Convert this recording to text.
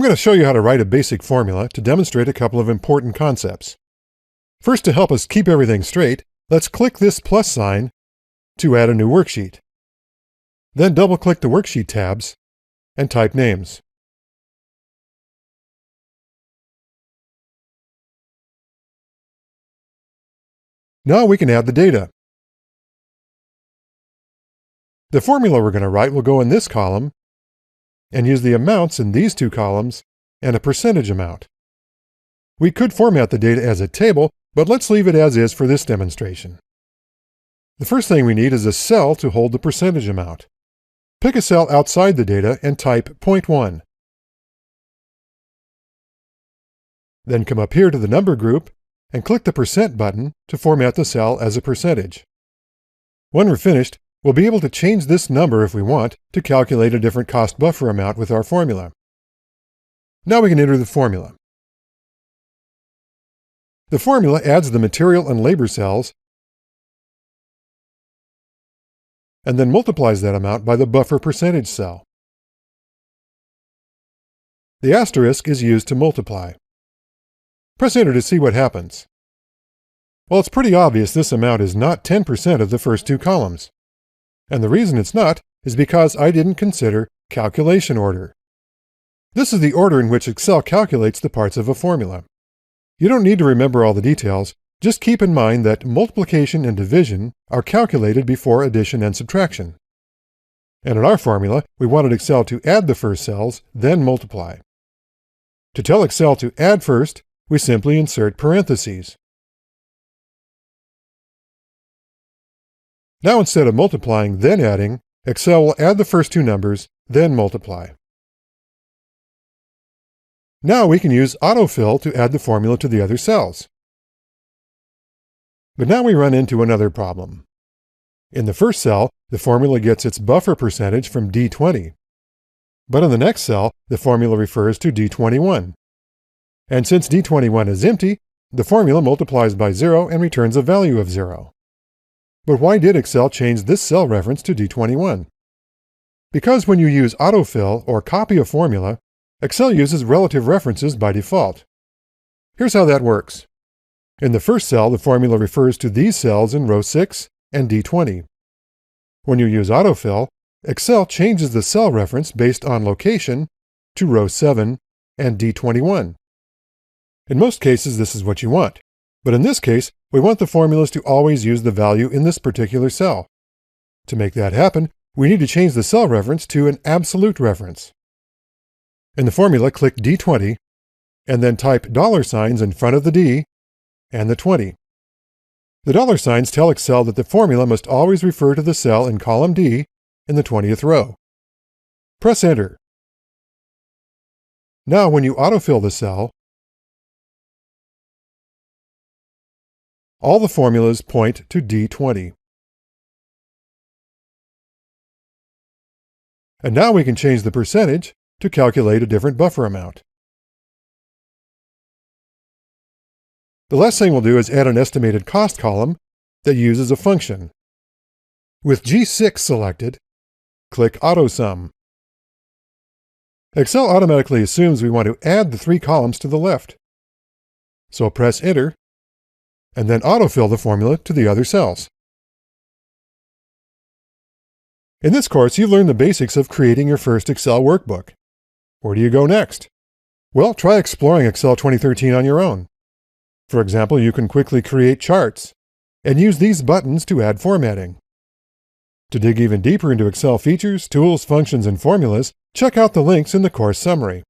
going to show you how to write a basic formula to demonstrate a couple of important concepts. First, to help us keep everything straight, let's click this plus sign to add a new worksheet. Then double-click the worksheet tabs and type names. Now we can add the data. The formula we're going to write will go in this column and use the amounts in these two columns and a percentage amount. We could format the data as a table, but let's leave it as is for this demonstration. The first thing we need is a cell to hold the percentage amount. Pick a cell outside the data and type 0.1. Then come up here to the number group and click the % button to format the cell as a percentage. When we're finished, we'll be able to change this number if we want to calculate a different cost buffer amount with our formula. Now we can enter the formula. The formula adds the material and labor cells and then multiplies that amount by the buffer percentage cell. The asterisk is used to multiply. Press Enter to see what happens. Well, it's pretty obvious this amount is not 10% of the first two columns. And the reason it's not is because I didn't consider calculation order. This is the order in which Excel calculates the parts of a formula. You don't need to remember all the details, just keep in mind that multiplication and division are calculated before addition and subtraction. And in our formula, we wanted Excel to add the first cells, then multiply. To tell Excel to add first, we simply insert parentheses. Now instead of multiplying, then adding, Excel will add the first two numbers, then multiply. Now we can use autofill to add the formula to the other cells. But now we run into another problem. In the first cell, the formula gets its buffer percentage from D20. But in the next cell, the formula refers to D21. And since D21 is empty, the formula multiplies by 0 and returns a value of 0. But why did Excel change this cell reference to D21? Because when you use autofill or copy a formula, Excel uses relative references by default. Here's how that works. In the first cell, the formula refers to these cells in row 6 and D20. When you use autofill, Excel changes the cell reference based on location to row 7 and D21. In most cases, this is what you want. But in this case, we want the formulas to always use the value in this particular cell. To make that happen, we need to change the cell reference to an absolute reference. In the formula, click D20, and then type $signs in front of the D and the 20. The $signs tell Excel that the formula must always refer to the cell in column D in the 20th row. Press Enter. Now when you autofill the cell, all the formulas point to D20. And now we can change the percentage to calculate a different buffer amount. The last thing we'll do is add an estimated cost column that uses a function. With G6 selected, click AutoSum. Excel automatically assumes we want to add the three columns to the left. So press Enter, and then autofill the formula to the other cells. In this course, you've learned the basics of creating your first Excel workbook. Where do you go next? Well, try exploring Excel 2013 on your own. For example, you can quickly create charts and use these buttons to add formatting. To dig even deeper into Excel features, tools, functions, and formulas, check out the links in the course summary.